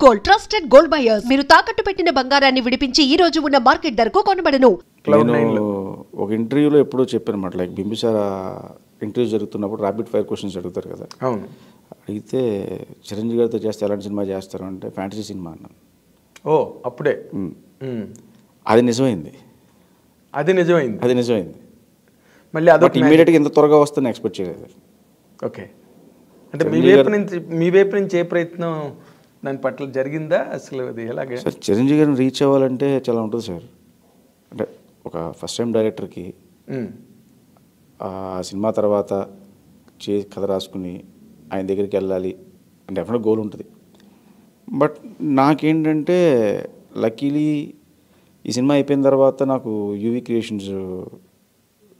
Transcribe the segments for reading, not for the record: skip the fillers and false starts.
Gold trusted gold buyers. మీరు తాకట్టు పెట్టిన బంగారాన్ని విడిపించి ఈ రోజు ఉన్న మార్కెట్ ధరకు కొనబడను. నేను ఒక ఇంటర్వ్యూలో ఎప్పుడో చెప్పాను అన్నమాట, లైక్ బింబిసార ఇంటర్వ్యూ జరుగుతున్నప్పుడు ర్యాపిడ్ ఫైర్ క్వశ్చన్స్ అడుగుతారు కదా. అవును. అడిగితే చిరంజీవి గారితో చేస్తే ఎలాంటి సినిమా చేస్తారు అంటే ఫ్యాంటసీ సినిమా అన్నాను. ఓ అప్పుడే అది నిజమైంది. మళ్ళీ అదొక ఇమీడియట్గా ఇంత త్వరగా వస్తుందని ఎక్స్పెక్ట్ చేయలేదు. ఓకే, అంటే మీ వైపు నుంచి ఏ ప్రయత్నం దాని పట్ల జరిగిందా అసలు? అది ఎలాగే సార్ చిరంజీవి గారిని రీచ్ అవ్వాలంటే చాలా ఉంటుంది సార్. అంటే ఒక ఫస్ట్ టైం డైరెక్టర్కి ఆ సినిమా తర్వాత కథ రాసుకుని ఆయన దగ్గరికి వెళ్ళాలి అంటే డెఫినెట్ గోల్ ఉంటుంది. బట్ నాకేంటంటే లక్కీలీ ఈ సినిమా అయిపోయిన తర్వాత నాకు యూవీ క్రియేషన్స్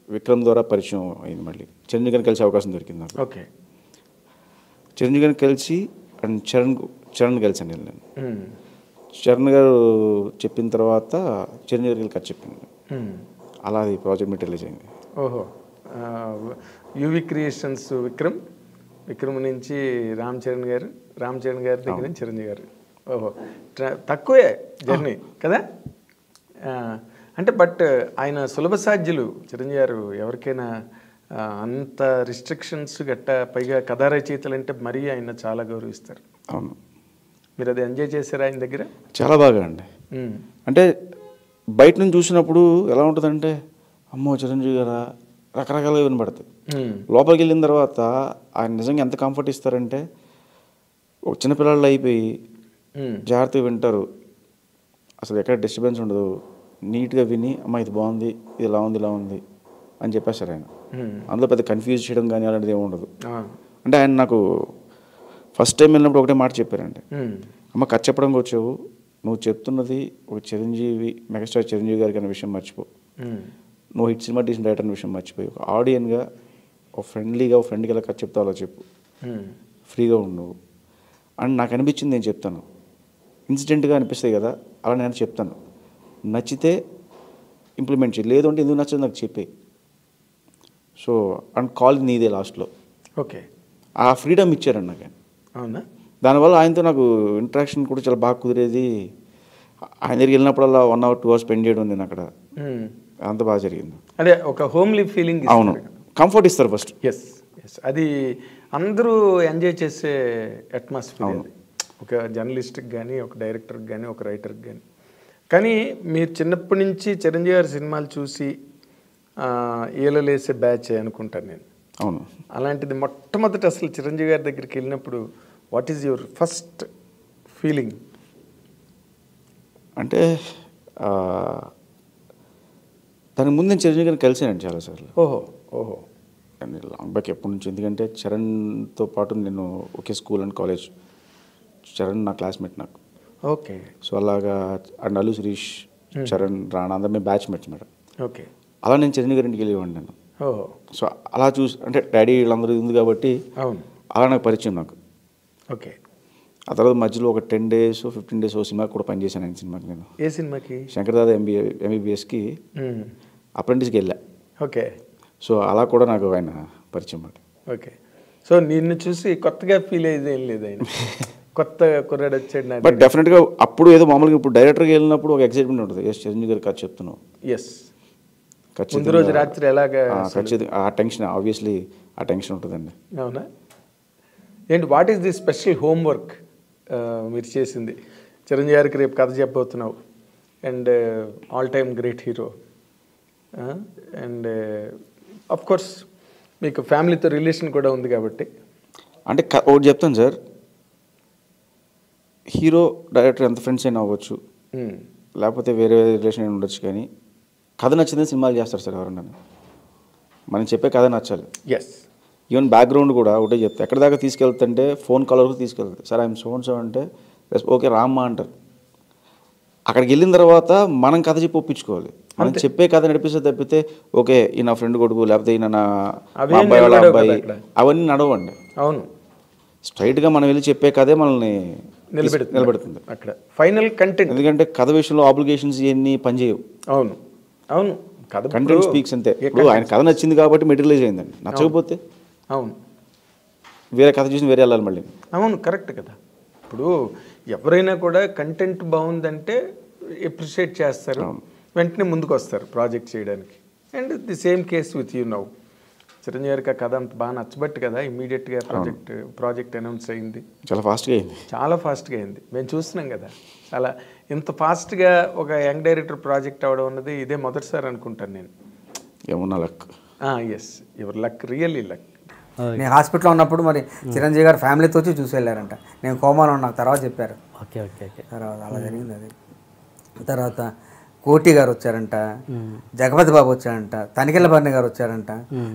విక్రమ్ ద్వారా పరిచయం అయింది. మళ్ళీ చిరంజీవి గారిని కలిసే అవకాశం దొరికింది నాకు. ఓకే, చిరంజీవి గారిని కలిసి అండ్ చరణ్ కలిసాను నేను. చరణ్ గారు చెప్పిన తర్వాత చిరంజీవి గారికి కథ చెప్పింది. అలా అది ప్రాజెక్ట్ మెటీరియలైజ్ అయింది. ఓహో, యూవీ క్రియేషన్స్ విక్రమ్ నుంచి రామ్ చరణ్ గారి దగ్గర నుంచి చిరంజీవి గారు. ఓహో, తక్కువే జర్నీ కదా. అంటే బట్ ఆయన సులభ సాధ్యులు చిరంజీవి గారు. ఎవరికైనా అంత రిస్ట్రిక్షన్స్ గట్ట, పైగా కథా రచయితలు అంటే మరీ ఆయన చాలా గౌరవిస్తారు. అవును, మీరు అది ఎంజాయ్ చేశారా ఆయన దగ్గర? చాలా బాగా అండి. అంటే బయట నుంచి చూసినప్పుడు ఎలా ఉంటుందంటే అమ్మో చిరంజీవి గారా రకరకాలుగా వినపడుతుంది. లోపలికి వెళ్ళిన తర్వాత ఆయన నిజంగా ఎంత కంఫర్ట్ ఇస్తారంటే ఒక చిన్నపిల్లలు అయిపోయి జాగ్రత్తగా వింటారు, అసలు ఎక్కడ డిస్టర్బెన్స్ ఉండదు, నీట్గా విని అమ్మ ఇది బాగుంది, ఇది ఇలా ఉంది అని చెప్పేస్తారు ఆయన. అందులో పెద్ద కన్ఫ్యూజ్ చేయడం కానీ అలాంటిది ఏమి ఉండదు. అంటే ఆయన నాకు ఫస్ట్ టైం వెళ్ళినప్పుడు ఒకటే మాట చెప్పారండి, అమ్మ కథ చెప్పడానికి వచ్చావు, నువ్వు చెప్తున్నది ఒక మెగాస్టార్ చిరంజీవి గారికి అనే విషయం మర్చిపో, నువ్వు హిట్ సినిమా తీసిన డైరెక్టర్ అనే విషయం మర్చిపోయి ఒక ఆడియన్గా ఒక ఫ్రెండ్లీగా ఒక ఫ్రెండ్కి ఎలా కథ చెప్తావు అలా చెప్పు, ఫ్రీగా ఉండు అని నాకు అనిపించింది. నేను చెప్తాను, ఇన్సిడెంట్గా అనిపిస్తాయి కదా అలా నేను చెప్తాను, నచ్చితే ఇంప్లిమెంట్ చేయి, లేదు అంటే ఎందుకు నచ్చదు నాకు చెప్పే. సో అండ్ కాల్ నీదే లాస్ట్లో. ఓకే, ఆ ఫ్రీడమ్ ఇచ్చారండి నాకు. అవునా? దానివల్ల ఆయనతో నాకు ఇంటరాక్షన్ కూడా చాలా బాగా కుదిరేది. ఆయన దగ్గరికి వెళ్ళినప్పుడల్లా 1 hour 2 hours స్పెండ్ చేయడం నేను అక్కడ, అంత బాగా జరిగింది. అదే ఒక హోమ్లీ ఫీలింగ్. అవును, కంఫర్ట్ ఇస్తారు ఫస్ట్. ఎస్, అది అందరూ ఎంజాయ్ చేసే అట్మాస్ఫియర్. ఒక జర్నలిస్ట్కి కానీ, ఒక డైరెక్టర్కి కానీ, ఒక రైటర్కి కానీ. కానీ మీరు చిన్నప్పటి నుంచి చిరంజీవి గారి సినిమాలు చూసి ఏలలేసే బ్యాచ్ అనుకుంటాను నేను. అవును, అలాంటిది మొట్టమొదటి అసలు చిరంజీవి గారి దగ్గరికి వెళ్ళినప్పుడు what is your first feeling? అంటే దానికి ముందు నేను చిరంజీవి గారిని కలిసానండి చాలాసార్లు. ఓహో అండ్ లాంగ్ బ్యాక్ ఎప్పటి నుంచి, ఎందుకంటే చరణ్తో పాటు నేను ఒకే స్కూల్ అండ్ కాలేజ్. చరణ్ నా క్లాస్మేట్ నాకు. ఓకే, సో అలాగా అండ్ అల్లు శిరీష్, చరణ్, రాణా అందరూ మేము బ్యాచ్ మేట్స్ మేడం. ఓకే, అలా నేను చిరంజీవి గారి ఇంటికి వెళ్ళేవాడిని నేను. ఓహో, సో అలా చూసి అంటే డాడీ వీళ్ళందరూ ఉంది కాబట్టి అవును, అలా నాకు పరిచయం నాకు. ఓకే, ఆ తర్వాత మధ్యలో ఒక 10 days 15 days ఓ సినిమా కూడా పనిచేశాను ఆయన సినిమాకి. నేను ఏ సినిమాకి? శంకర్దాదా MBBSకి అప్రెంటిస్కి వెళ్ళా. ఓకే, సో అలా కూడా నాకు ఆయన పరిచయం మాట. ఓకే, సో నిన్ను చూసి కొత్తగా ఫీల్ అయ్యేది ఏం లేదు ఆయన? కొత్త కుర్రాడు వచ్చాడు. బట్ డెఫినెట్గా అప్పుడు ఏదో మామూలుగా ఇప్పుడు డైరెక్టర్గా వెళ్ళినప్పుడు ఒక ఎక్సైట్మెంట్ ఉంటుంది. ఎస్ చిరంజీవి గారు కథ చెప్తున్నావు. ఎస్, ముందు రోజు రాత్రి ఎలాగా ఖచ్చితంగా ఆ టెన్షన్, ఆబ్వియస్లీ ఆ టెన్షన్ ఉంటుందండి. అవునా? ఏంటి what is the special homework మీరు చేసింది? చిరంజీవి గారికి రేపు కథ చెప్పబోతున్నావు and all time great hero, and of course మీకు ఫ్యామిలీతో రిలేషన్ కూడా ఉంది కాబట్టి. అంటే ఒకటి చెప్తాను సార్, హీరో డైరెక్టర్ ఎంత ఫ్రెండ్స్ అయినా అవ్వచ్చు, లేకపోతే వేరే రిలేషన్ అయినా ఉండొచ్చు, కానీ కథ నచ్చిందని సినిమాలు చేస్తారు సార్ ఎవరన్నా. మనం చెప్పే కథ నచ్చాలి. ఎస్, ఈవెన్ బ్యాక్గ్రౌండ్ కూడా ఒకటే చెప్తా, ఎక్కడి దాకా తీసుకెళ్తుంటే ఫోన్ కాల్ వరకు తీసుకెళ్తారు. సార్ ఐఎమ్ సో అంటే ఓకే రామ్మా అంటారు. అక్కడికి వెళ్ళిన తర్వాత మనం కథ చెప్పి ఒప్పించుకోవాలి. మనం చెప్పే కథ నడిపిస్తే తప్పితే ఓకే ఈ నా ఫ్రెండ్ కొడుకు, లేకపోతే ఈయన నా అబ్బాయి వాళ్ళ అబ్బాయి, అవన్నీ నడవండి. అవును, స్ట్రైట్గా మనం వెళ్ళి చెప్పే కథే మనల్ని నిలబెడుతుంది అక్కడ ఫైనల్ కంటెంట్. ఎందుకంటే కథ విషయంలో ఆబ్లిగేషన్స్ ఇవన్నీ పనిచేయవు. అవును అవును, కంటెంట్ స్పీక్స్ అంతే. ఇప్పుడు ఆయన కథ నచ్చింది కాబట్టి మెటీరియలైజ్ అయిందండి, నచ్చకపోతే అవును వేరే కథ చూసి వేరే వెళ్ళాలి మళ్ళీ. అవును, కరెక్ట్ కదా. ఇప్పుడు ఎవరైనా కూడా కంటెంట్ బాగుందంటే ఎప్రిషియేట్ చేస్తారు, వెంటనే ముందుకు వస్తారు ప్రాజెక్ట్ చేయడానికి. And the same case with you now. Chiranjeevi గారికి ఆ కథ అంత బాగా నచ్చబట్టి కదా ఇమీడియట్గా ప్రాజెక్ట్ అనౌన్స్ అయింది. చాలా ఫాస్ట్గా అయింది. మేము చూస్తున్నాం కదా. చాలా ఇంత ఫాస్ట్గా ఒక యంగ్ డైరెక్టర్ ప్రాజెక్ట్ అవ్వడం అన్నది ఇదే మొదటిసారి అనుకుంటాను నేను. ఏమన్నా luck. Yes, your luck, really luck. నేను హాస్పిటల్లో ఉన్నప్పుడు మరి చిరంజీవి గారు ఫ్యామిలీతో వచ్చి చూసి వెళ్ళారంట. నేను కోమాలో ఉన్నా, తర్వాత చెప్పారు. Okay okay okay. తర్వాత అలా జరిగింది అది. తర్వాత కోటి గారు వచ్చారంట, జగపతి బాబు వచ్చారంట, తనికెళ్ళ బర్ని గారు వచ్చారంట.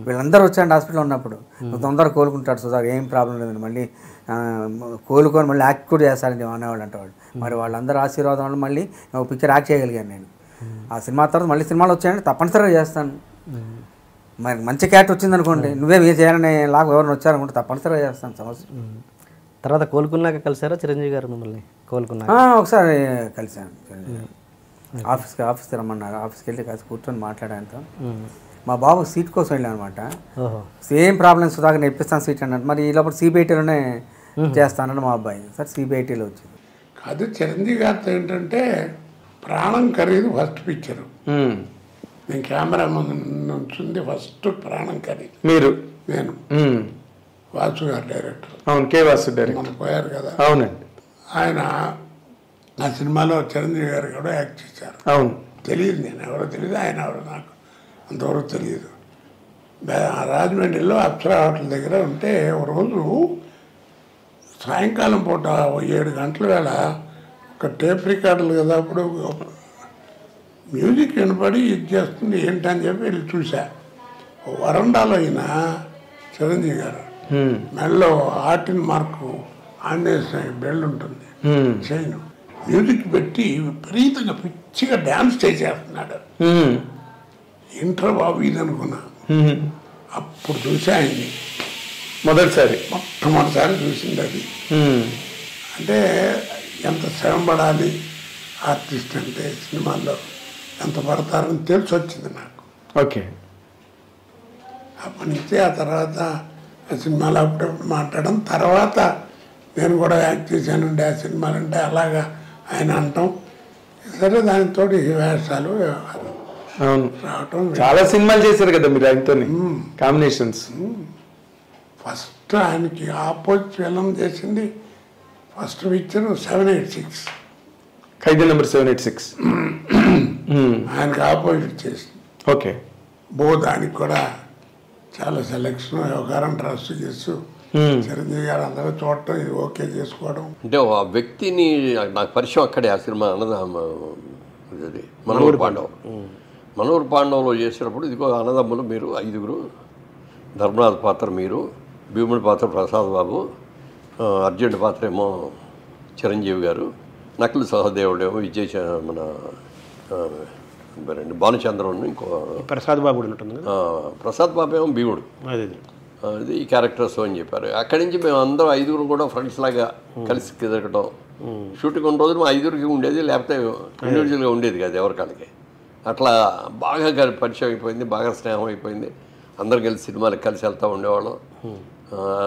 వీళ్ళందరూ వచ్చారంట హాస్పిటల్లో ఉన్నప్పుడు. తొందరగా కోలుకుంటాడు సుధా, ఏం ప్రాబ్లం లేదండి, మళ్ళీ కోలుకొని మళ్ళీ యాక్ట్ కూడా చేస్తారని అనేవాళ్ళు అంటవాడు. మరి వాళ్ళందరూ ఆశీర్వాదం వల్ల మళ్ళీ ఒక పిక్చర్ యాక్ట్ చేయగలిగాను నేను. ఆ సినిమా తర్వాత మళ్ళీ సినిమాలు వచ్చాయంటే తప్పనిసరిగా చేస్తాను. మరి మంచి క్యారెక్టర్ వచ్చిందనుకోండి, నువ్వేం చేయాలని లాగా ఎవరైనా వచ్చారనుకుంటే తప్పనిసరిగా చేస్తాను సమస్య. తర్వాత కోలుకున్నాక కలిసారా చిరంజీవి గారు మిమ్మల్ని? కోలుకున్నాక ఒకసారి కలిసాను చిరంజీవి గారు. ఆఫీస్కి రమ్మన్నారు. ఆఫీస్కి వెళ్ళి కాస్త కూర్చొని మాట్లాడాను. మా బాబు సీట్ కోసం వెళ్ళాను అనమాట. సేమ్ ప్రాబ్లమ్స్ సుధాకర్ ఇప్పిస్తాను సీట్ అన్నట్టు. మరి ఈ లోపల సిబిఐటీలోనే చేస్తానని మా అబ్బాయి. సార్ సిబిఐటీలో వచ్చింది. కాదు, చిరంజీవి గారితో ఏంటంటే ప్రాణం ఖరీదు ఫస్ట్ పిక్చరు. నేను కెమెరా ముందు నుంచింది ఫస్ట్ ప్రాణం ఖరీదు. మీరు? నేను. వాసు గారు డైరెక్టర్. అవును, కే వాసు డైరెక్టర్. మనం పోయారు కదా. అవునండి. ఆయన ఆ సినిమాలో చిరంజీవి గారు కూడా యాక్ట్ చేశారు. అవును. తెలియదు, నేను ఎవరో తెలియదు, ఆయన ఎవరో నాకు అంతవరకు తెలియదు. రాజమండ్రిలో అప్సరా హోటల్ దగ్గర ఉంటే ఒక రోజు సాయంకాలం పూట 7 గంటల వేళ ఒక టేప్ రికార్డులు కదా, అప్పుడు మ్యూజిక్ వినపడి ఇది చేస్తుంది ఏంటని చెప్పి వెళ్ళి చూసా. వరండాలో అయిన చిరంజీవి గారు మెడలో ఆర్టిన్ మార్కు ఆంజనేయ బెల్ట్ ఉంటుంది, చైన్, మ్యూజిక్ పెట్టి విపరీతంగా పిచ్చిగా డ్యాన్స్ చేసేస్తున్నాడు. ఇంటర్ బాబు ఇది అనుకున్నా. అప్పుడు చూసా ఆయన్ని మొట్టమొదటిసారి చూసింది అది. అంటే ఎంత శ్రమ పడాలి ఆర్టిస్ట్ అంటే, సినిమాల్లో ఎంత పడతారని తెలిసి వచ్చింది నాకు. ఓకే. అప్పటి నుంచి ఆ తర్వాత ఆ సినిమాలో అప్పుడప్పుడు మాట్లాడడం, తర్వాత నేను కూడా యాక్ట్ చేశానండి ఆ సినిమాలంటే అలాగా ఆయన అంటాం. సరే, దానితో వేషాలు రావటం. చాలా సినిమాలు చేశారు కదా మీరు ఆయనతో, కాంబినేషన్స్. ఫస్ట్ ఆయనకి ఆపోజిట్ ఫిల్మ్ చేసింది ఫస్ట్ పిక్చర్ 786, ఖైదీ నెంబర్ 786. ఆయనకి ఆపోజిట్ చేసింది. ఓకే. దానికి కూడా చాలా సెలెక్షన్, వ్యవహారం, ట్రస్ట్ చేస్తూ చిరంజీవి గారు అందరూ చూడటం, ఇది ఓకే చేసుకోవడం. అంటే ఆ వ్యక్తిని నాకు పరిచయం అక్కడే. ఆ సినిమా ఇది మనోహర్ పాండవ్. మనోహర్ పాండవ్లో చేసినప్పుడు ఇదిగో అన్నదమ్ములు మీరు 5గురు, ధర్మరాజు పాత్ర మీరు, భీముడి పాత్ర ప్రసాద్ బాబు, అర్జునుడి పాత్ర ఏమో చిరంజీవి గారు, నకులు సహదేవుడు ఏమో మన భానుచంద్రుని, ఇంకో ప్రసాద్ బాబు ఉంటుంది. ప్రసాద్ బాబు ఏమో భీముడు. ఇది ఈ క్యారెక్టర్స్ అని చెప్పారు. అక్కడి నుంచి మేము అందరం 5గురు కూడా ఫ్రెండ్స్ లాగా కలిసి తిరగటం. షూటింగ్ ఉన్న రోజులు మా 5గురికి ఉండేది, లేకపోతే ఇండివిజువల్గా ఉండేది కాదు ఎవరికాళ్ళకి. అట్లా బాగా పరిచయం అయిపోయింది, బాగా స్నేహం అయిపోయింది. అందరు కలిసి సినిమాలకు కలిసి వెళ్తూ ఉండేవాళ్ళం.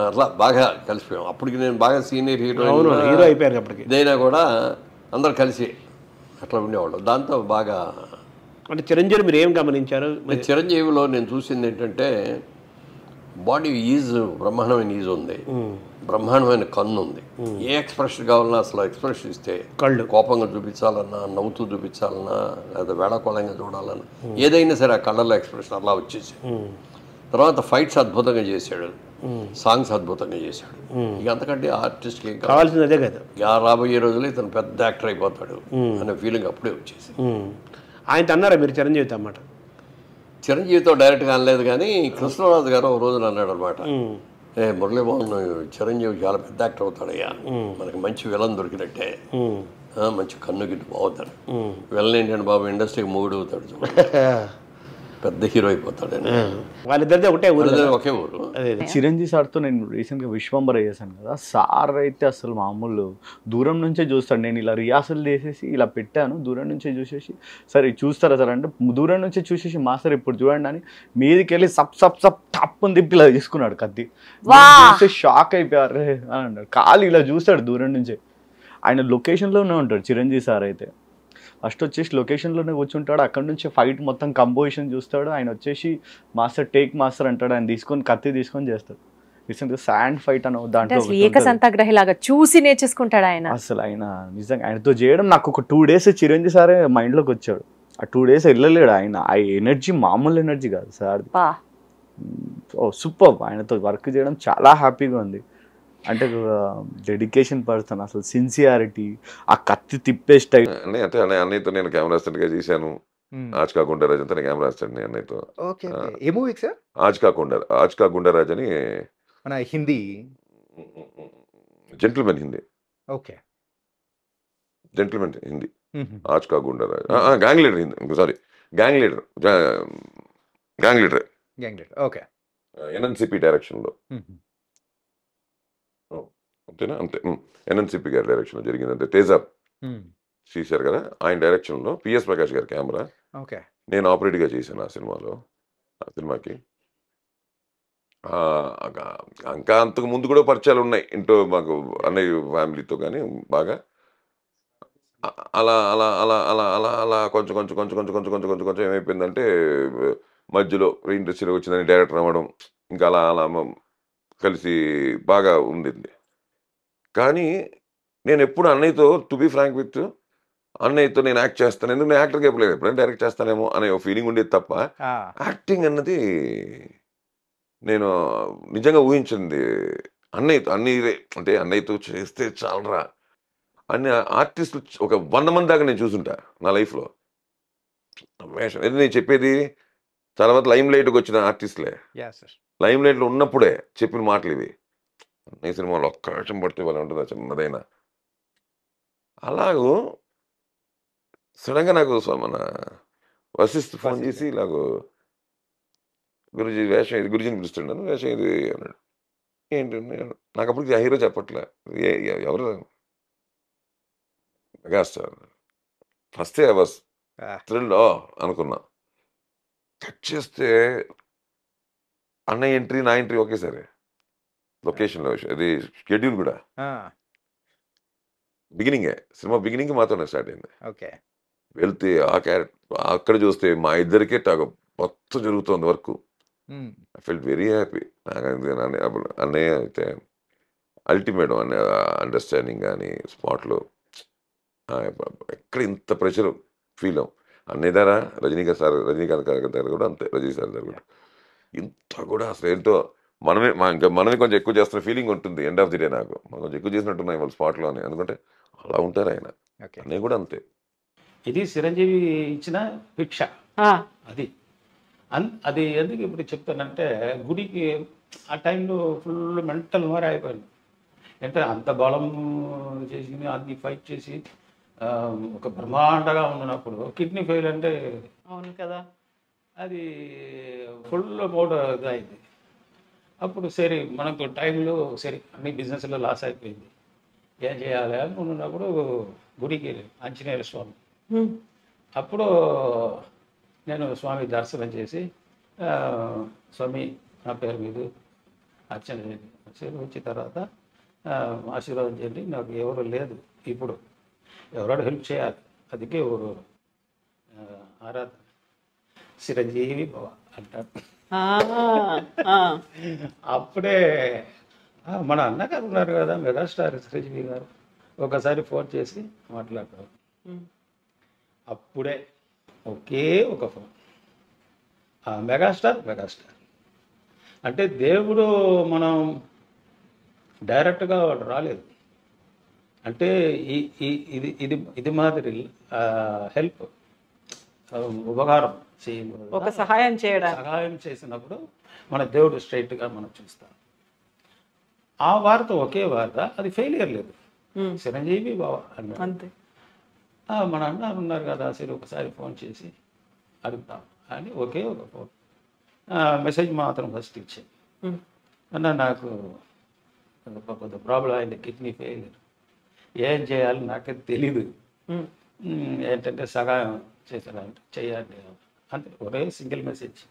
అట్లా బాగా కలిసిపోయాం. అప్పటికి నేను బాగా సీనియర్ హీరో అయిపోయాను. అప్పటికి ఇదైనా కూడా అందరు కలిసి అట్లా ఉండేవాళ్ళం. దాంతో బాగా. అంటే చిరంజీవి మీరు ఏం గమనించారు? చిరంజీవిలో నేను చూసింది ఏంటంటే బాడీ ఈజ్, బ్రహ్మాండమైన ఈజ్ ఉంది, బ్రహ్మాండమైన కన్ను ఉంది. ఏ ఎక్స్ప్రెషన్ కావాలన్నా అసలు ఎక్స్ప్రెషన్ ఇస్తే, కళ్ళు కోపంగా చూపించాలన్నా, నవ్వుతూ చూపించాలన్నా, లేదా వేళాకోళంగా చూడాలన్నా, ఏదైనా సరే ఆ కళ్ళల్లో ఎక్స్ప్రెషన్ అలా వచ్చేసి. తర్వాత ఫైట్స్ అద్భుతంగా చేశాడు, సాంగ్స్ అద్భుతంగా చేశాడు. ఇక అంతకంటే ఆర్టిస్ట్కి ఏం కావాల్సింది అదే కదా. రాబోయే రోజుల్లో ఇతను పెద్ద యాక్టర్ అయిపోతాడు అనే ఫీలింగ్ అప్పుడే వచ్చేసి. ఆయన అన్నారా మీరు చిరంజీవితో అన్నమాట? చిరంజీవితో డైరెక్ట్గా అనలేదు, కానీ కృష్ణరాజు గారు ఒక రోజున అన్నాడు అనమాట, మురళీమోహన్ చిరంజీవి చాలా పెద్ద యాక్టర్ అవుతాడయ్యా, మనకి మంచి విలన్ దొరికినట్టే, మంచి కన్ను గిట్టు బాగుతాడు. విలన్ ఏంటంటే బాబు ఇండస్ట్రీకి మూడు అవుతాడు, పెద్ద హీరో అయిపోతాడు. వాళ్ళిద్దరిది ఒకటే ఊరు, ఒకే ఊరు. చిరంజీవి సార్తో నేను రీసెంట్గా విశ్వంబర చేశాను కదా. సార్ అయితే అసలు మామూలు దూరం నుంచే చూస్తాడు. నేను ఇలా రియాసలు చేసేసి ఇలా పెట్టాను, దూరం నుంచే చూసేసి సరే చూస్తారా సార్ అంటే దూరం నుంచే చూసేసి మా సార్ ఇప్పుడు చూడండి అని మీదికి వెళ్ళి సప్ సప్ సప్ టప్ అని తిప్పి ఇలా తీసుకున్నాడు కత్తి. చూస్తే షాక్ అయిపోయారు అని అన్నాడు. కాలు ఇలా చూస్తాడు దూరం నుంచే. ఆయన లొకేషన్లోనే ఉంటాడు చిరంజీవి సార్ అయితే. ఫస్ట్ వచ్చేసి లొకేషన్లోనే కూర్చుంటాడు, అక్కడ నుంచి ఫైట్ మొత్తం కంపోజిషన్ చూస్తాడు. ఆయన వచ్చేసి మాస్టర్ టేక్ మాస్టర్ అంటాడు, ఆయన తీసుకొని కత్తి తీసుకొని చేస్తాడు. రీసెంట్గా శాండ్ ఫైట్ అని దాంట్లో ఏకసంతాగ్రహిలాగా చూసి నేర్చేసుకుంటాడు ఆయన. అసలు ఆయన నిజంగా ఆయనతో చేయడం నాకు ఒక 2 days చిరంజీవి సారే మైండ్లోకి వచ్చాడు. ఆ 2 days వెళ్ళలేడు ఆయన. ఆ ఎనర్జీ మామూలు ఎనర్జీ కాదు సార్. సూపర్. ఆయనతో వర్క్ చేయడం చాలా హ్యాపీగా ఉంది. అంటే డెడికేషన్ పర్సన్, అసలు సిన్సియారిటీ, ఆ కత్తి తిప్పే స్టైల్. అంటే అన్నయ్యతో నేను కెమెరా అసిస్టెంట్గా చేశాను. ఆజ్కా గుండారాజ్ అంతా కెమెరా అసిస్టెంట్ అన్నయ్యతో. ఏ మూవీ సార్? ఆజ్కా గుండారాజ్ అని మన Hindi gentleman Hindi. Okay, gentleman Hindi. ఆజ్కా గుండారాజ్ gang leader Hindi. Sorry, gang leader. Okay. NNCP డైరెక్షన్లో అంతేనా? అంతే. ఎన్ఎన్సిపి గారి డైరెక్షన్లో జరిగింది. అంటే తేజాబ్ చేశారు కదా, ఆయన డైరెక్షన్లో. పిఎస్ ప్రకాష్ గారి కెమెరా. ఓకే. నేను ఆపరేట్గా చేశాను ఆ సినిమాకి. ఇంకా అంతకు ముందు కూడా పరిచయాలు ఉన్నాయి ఇంట్లో మాకు, అన్నయ్య ఫ్యామిలీతో కానీ బాగా. అలా అలా అలా అలా అలా అలా కొంచెం కొంచెం కొంచెం కొంచెం కొంచెం కొంచెం కొంచెం కొంచెం ఏమైపోయిందంటే మధ్యలో ఇండస్ట్రీలో వచ్చిందని డైరెక్టర్ అవ్వడం, ఇంకా అలా అలా కలిసి బాగా ఉండింది. కానీ నేను ఎప్పుడు అన్నయ్యతో, టు బీ ఫ్రాంక్ విత్, అన్నయ్యతో నేను యాక్ట్ చేస్తాను, ఎందుకు నేను యాక్టర్గా చెప్పలేదు, ఎప్పుడైనా డైరెక్ట్ చేస్తానేమో అనే ఒక ఫీలింగ్ ఉండేది తప్ప యాక్టింగ్ అన్నది నేను నిజంగా ఊహించింది. అన్నయ్యతో అంటే అన్నయ్యతో చేస్తే చాలరా అన్ని ఆర్టిస్టులు ఒక 100 మంది దాకా నేను చూసుంటా నా లైఫ్లో. వేషం ఇది నేను చెప్పేది చాలా మంది లైమ్ లైట్కి వచ్చిన ఆర్టిస్టులే, లైమ్ లైట్లో ఉన్నప్పుడే చెప్పిన మాటలు ఇవి. ఈ సినిమాలో ఒక్క నిమిషం పడితే వాళ్ళు ఉంటుందా చిన్నదైనా. అలాగూ సడన్గా నాకు మన వశిష్ఠ ఫోన్ చేసి నాకు గురుజీ వేషం ఇది, గురుజీని పిలుస్తున్నాను, వేషం ఇది అన్నాడు. ఏంటి నాకు అప్పటికి ఆ హీరో చెప్పట్లే, ఎవరు megastar. First I was thrilled అనుకున్నా. కట్ చేస్తే అన్నయ్య ఎంట్రీ, నా ఎంట్రీ ఒకేసారి లొకేషన్లో. ఇది షెడ్యూల్ కూడా బిగినింగే, సినిమా బిగినింగ్ మాత్రమే స్టార్ట్ అయింది. ఓకే. వెళ్తే ఆ క్యారెక్టర్ అక్కడ చూస్తే మా ఇద్దరికే మొత్తం జరుగుతుంది work. I felt very happy. అన్నయ్య అయితే అల్టిమేట్ అండర్స్టాండింగ్ కానీ స్పాట్లో ఎక్కడ ఇంత ప్రెషర్ ఫీల్ అవ్వం. అన్నయ్య ద్వారా రజనీకాంత్ గారి దగ్గర కూడా అంతే, రజనీ సార్ దగ్గర కూడా ఇంత కూడా అసలు ఏంటో మనమే కొంచెం ఎక్కువ చేస్తున్న ఫీలింగ్ ఉంటుంది. ఎండ్ ఆఫ్ ది డే నాకు మనం కొంచెం ఎక్కువ చేసినట్టున్నాయి వాళ్ళ స్పాట్లో అని అనుకుంటే అలా ఉంటారు ఆయన. అన్నయ్య కూడా అంతే. ఇది చిరంజీవి ఇచ్చిన భిక్ష. అది ఎందుకు ఇప్పుడు చెప్తానంటే, గుడికి ఆ టైంలో ఫుల్ మెంటల్ మారి అయిపోయింది. అంటే అంత బలం చేసి అన్ని ఫైట్ చేసి ఒక బ్రహ్మాండగా ఉన్నప్పుడు కిడ్నీ ఫెయిల్ అంటే అవును కదా, అది ఫుల్ మోడ్ ఇదైంది. అప్పుడు సరే మనకు టైంలో సరే అన్ని బిజినెస్లో లాస్ అయిపోయింది, ఏం చేయాలి అని ఉన్నప్పుడు గుడికి ఆంజనేయ స్వామి. అప్పుడు నేను స్వామి దర్శనం చేసి, స్వామి నా పేరు మీద అర్చన చేయండి, వచ్చిన తర్వాత ఆశీర్వాదం చేయండి, నాకు ఎవరు లేదు ఇప్పుడు, ఎవరో హెల్ప్ చేయాలి, అందుకే ఎవరు ఆరాధన చిరంజీవి భవ అంటారు. అప్పుడే మన అన్నగారు ఉన్నారు కదా మెగాస్టార్ చిరంజీవి గారు, ఒకసారి ఫోన్ చేసి మాట్లాడతారు. అప్పుడే ఒకే ఒక ఫోన్, మెగాస్టార్ అంటే దేవుడు మనం డైరెక్ట్గా వాడు రాలేదు. అంటే ఇది మాదిరి హెల్ప్, ఉపకారం ఒక సహాయం చేసినప్పుడు మన దేవుడు స్ట్రైట్గా మనం చూస్తాం. ఆ వార్త ఒకే వార్త, అది ఫెయిలియర్ లేదు, చిరంజీవి బావ అన్నారు. మన అన్న ఉన్నారు కదా, సరే ఒకసారి ఫోన్ చేసి అడుగుతాం అని ఒకే ఒక ఫోన్, మెసేజ్ మాత్రం ఫస్ట్ ఇచ్చాను. అన్న నాకు కొంత ప్రాబ్లం అయింది, కిడ్నీ ఫెయిలియర్, ఏం చేయాలి నాకే తెలీదు, ఏంటంటే సహాయం చేశానంటే చెయ్యండి అంతే, ఒకే సింగిల్ మెసేజ్.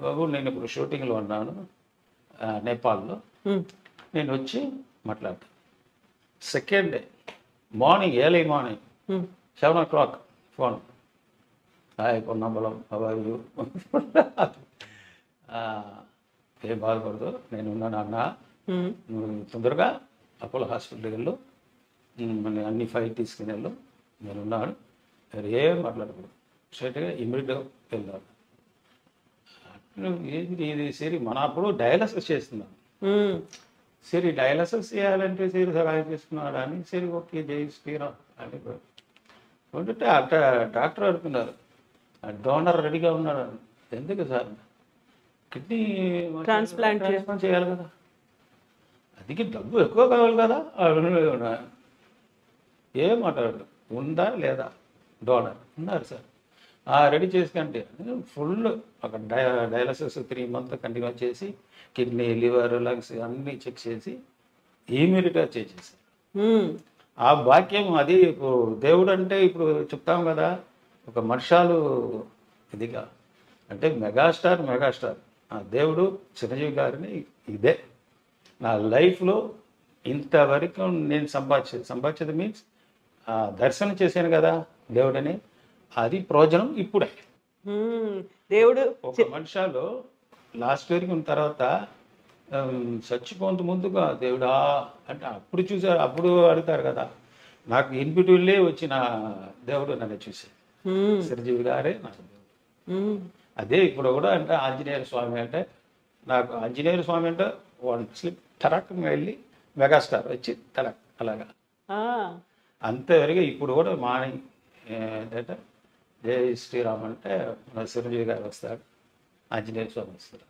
బాబు నేను ఇప్పుడు షూటింగ్లో ఉన్నాను నేపాల్లో, నేను వచ్చి మాట్లాడతాను. Second day morning early morning 7 o'clock phone, hi Ponnambalam అవారు, ఏం బాధపడదు, నేను ఉన్నాను అన్న, నువ్వు తొందరగా అపోలో హాస్పిటల్కి వెళ్ళు, మన అన్ని ఫైల్ తీసుకుని వెళ్ళు, నేనున్నాను, ఏం మాట్లాడకూడదు, స్ట్రైట్గా ఇమ్మీడియట్గా వెళ్దాను. ఏంటి ఇది సరి, మన అప్పుడు డయాలసిస్ చేస్తున్నాను, సరే డయాలసిస్ చేయాలంటే సరే సహాయం చేస్తున్నాడు అని, సరే ఓకే జై శ్రీరామ్ అని ఉంటుంటే డాక్టర్ అడుగుతున్నారు, డోనర్ రెడీగా ఉన్నాడు. ఎందుకు సార్? కిడ్నీ ట్రాన్స్ప్లాంట్ చేయాలి కదా, అది డబ్బు ఎక్కువ కావాలి కదా. ఏం మాట్లాడు, ఉందా లేదా డోనర్? ఉన్నారు సార్, రెడీ చేసుకుంటే ఫుల్ అక్కడ డయాలసిస్ 3 months కంటిన్యూ చేసి కిడ్నీ, లివర్, లంగ్స్ అన్నీ చెక్ చేసి ఇమీడియట్గా చేసేసారు. ఆ వాక్యం అది ఇప్పుడు దేవుడు అంటే ఇప్పుడు చెప్తాం కదా, ఒక మనుషాలు ఇదిగా అంటే మెగాస్టార్ ఆ దేవుడు చిరంజీవి గారిని ఇదే నా లైఫ్లో ఇంతవరకు నేను సంపాదించేది మీన్స్ దర్శనం చేశాను కదా దేవుడని, అది ప్రయోజనం ఇప్పుడే. దేవుడు ఒక మనుషాలు లాస్ట్ వరకు ఉన్న తర్వాత చచ్చిపోంత ముందుగా దేవుడా అంటే అప్పుడు చూసారు, అప్పుడు అడుగుతారు కదా. నాకు ఇన్పిటివ్లే వచ్చిన దేవుడు నన్ను చూశాడు, చిరంజీవి గారే నాకు దేవుడు. అదే ఇప్పుడు కూడా అంటే ఆంజనేయ స్వామి అంటే నాకు ఆంజనేయ స్వామి అంటే 1 స్లిప్ తరక్గా వెళ్ళి మెగాస్టార్ వచ్చి తరక్ అలాగా అంతవరకు. ఇప్పుడు కూడా మార్నింగ్ ఏంటంటే జై శ్రీరామ్ అంటే చిరంజీవి గారు వస్తాడు, ఆంజనేయ స్వామి వస్తాడు.